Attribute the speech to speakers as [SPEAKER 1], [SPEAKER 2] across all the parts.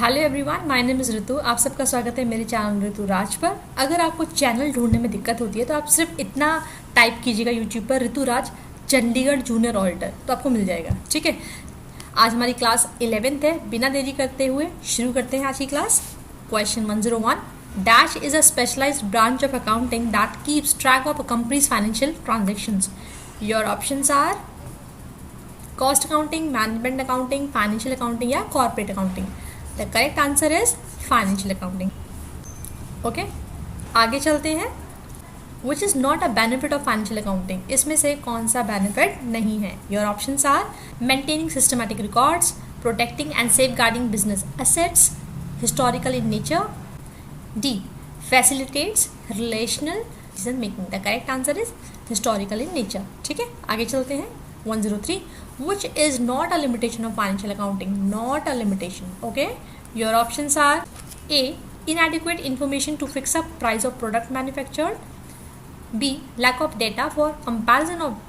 [SPEAKER 1] Hello everyone, my name is Ritu. आप सबका स्वागत है मेरे चैनल ऋतु राज पर। अगर आपको चैनल ढूंढने में दिक्कत होती है तो आप सिर्फ इतना टाइप कीजिएगा यूट्यूब पर ऋतु राज चंडीगढ़ जूनियर ऑडिटर, तो आपको मिल जाएगा। ठीक है, आज हमारी क्लास 11th है। बिना देरी करते हुए शुरू करते हैं आज की class. Question 101, dash is a specialised branch of accounting that keeps track of a company's financial transactions. Your options are cost accounting, management accounting, financial accounting या corporate accounting. The correct answer is financial accounting. Okay, आगे चलते हैं। Which is not a benefit of financial accounting, इसमें से कौन सा benefit नहीं है? Your options are maintaining systematic records, protecting and safeguarding business assets, historical in nature, D facilitates relational decision making. The correct answer is historical in nature. ठीक है, आगे चलते हैं। 103, which is not a limitation of financial accounting, not a limitation. Okay, your options are A, inadequate information to fix up price of product manufactured, B, lack of data for comparison of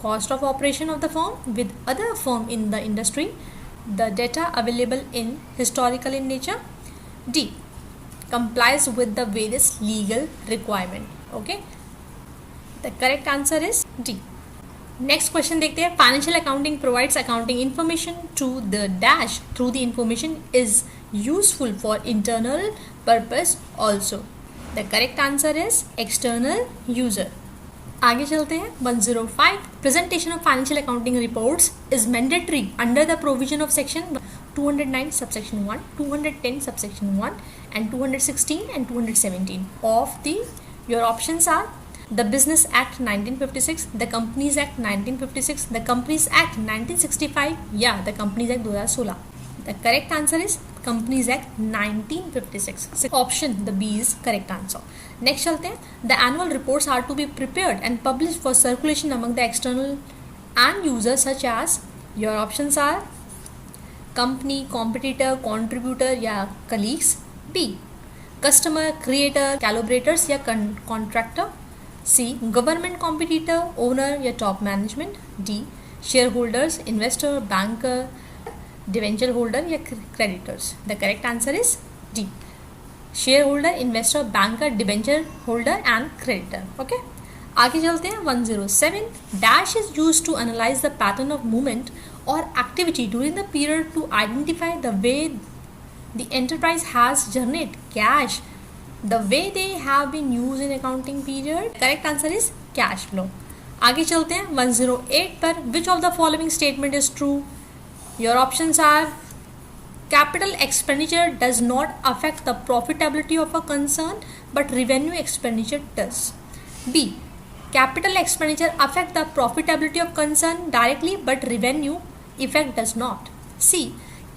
[SPEAKER 1] cost of operation of the firm with other firm in the industry, the data available in historical in nature, D, complies with the various legal requirement. Okay, the correct answer is D. Next question देखते हैं। Financial accounting provides accounting information to the dash through the information is useful for internal purpose also. The correct answer is external user. आगे चलते हैं। 105, presentation of financial accounting reports is mandatory under the provision of section 209 subsection 1, 210 subsection 1 and 216 and 217 of the, your options are the Business Act 1956, the Companies Act 1956, the Companies Act 1965 या the Companies Act 2016. The correct answer is Companies Act 1956. Option the B is correct answer. Next चलते हैं। The annual reports are to be prepared and published for circulation among the external and users such as, your options are company, competitor, contributor या colleagues. B, customer, creator, collaborators या contractor. C, government competitor, owner या top management. D, shareholders, investor, banker, debenture holder या creditors. The correct answer is D, shareholder, investor, banker, debenture holder and creditor. Okay, आगे चलते हैं। 107, dash is use to analyse the pattern of movement और activity during the period to identify the way the enterprise has generate cash the way they have been used in accounting period. Correct answer is cash flow. आगे चलते हैं। 108 पर which of the following statement is true? Your options are capital expenditure does not affect the profitability of a concern but revenue expenditure does. B, capital expenditure affect the profitability of concern directly but revenue effect does not. C,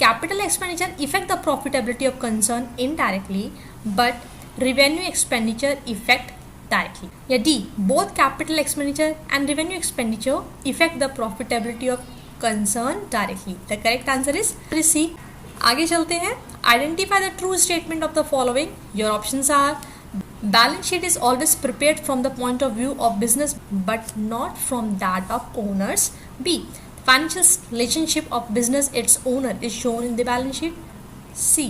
[SPEAKER 1] capital expenditure affect the profitability of concern indirectly but revenue expenditure effect directly. या D, both capital expenditure and revenue expenditure affect the profitability of concern directly. The correct answer is C. आगे चलते हैं। Identify the true statement of the following. Your options are balance sheet is always prepared from the point of view of business but not from that of owners. B, financial relationship of business its owner is shown in the balance sheet. C,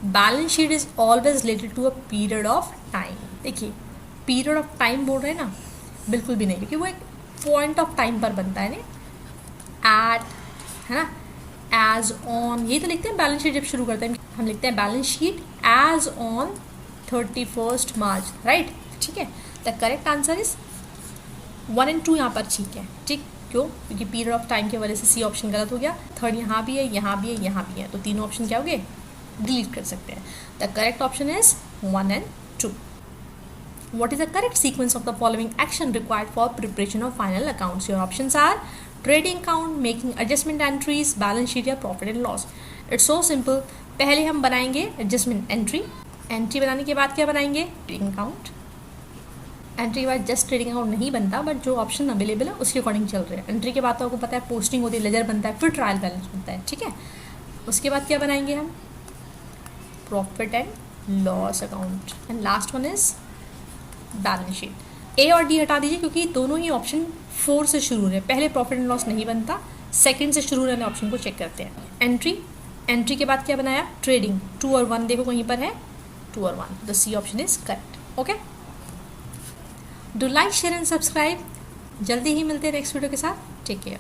[SPEAKER 1] balance sheet is always related to a period of time. देखिए, period of time बोल रहे हैं ना, बिल्कुल भी नहीं, क्योंकि वो एक पॉइंट ऑफ टाइम पर बनता है ना, एट, है ना, एज ऑन, ये तो लिखते हैं बैलेंस शीट जब शुरू करते हैं हम लिखते हैं balance sheet as on 31 March, right. ठीक है, the correct answer is 1 and 2 यहाँ पर ठीक है। ठीक, क्यों? क्योंकि पीरियड ऑफ टाइम की वजह से सी ऑप्शन गलत हो गया। थर्ड यहाँ भी है, यहाँ भी है, यहाँ भी है, तो तीनों ऑप्शन क्या हो गए? डिलीट कर सकते हैं। The correct option is 1 and 2. What is the correct sequence of the following action required for preparation of final accounts? Your options are trading account, making adjustment entries, balance sheet या profit and loss. It's so simple. पहले हम बनाएंगे adjustment entry. Entry बनाने के बाद क्या बनाएंगे? trading account. Entry के बाद जस्ट ट्रेडिंग अकाउंट नहीं बनता, बट जो ऑप्शन अवेलेबल है उसके अकॉर्डिंग चल रहे हैं। एंट्री के बाद तो आपको पता है पोस्टिंग होती है, लेजर बनता है, फिर ट्रायल बैलेंस बनता है। ठीक है, उसके बाद क्या बनाएंगे हम? Profit and loss account and last one is balance sheet. A और डी हटा दीजिए क्योंकि दोनों ही ऑप्शन 4 से शुरू है। पहले प्रॉफिट एंड लॉस नहीं बनता, सेकंड से शुरू रहने ऑप्शन को चेक करते हैं। एंट्री एंट्री के बाद क्या बनाया, ट्रेडिंग, 2 और 1 देखो कहीं पर है, 2 और 1, the C option is correct. Okay, do like share and subscribe. जल्दी ही मिलते हैं नेक्स्ट वीडियो के साथ, टेक केयर।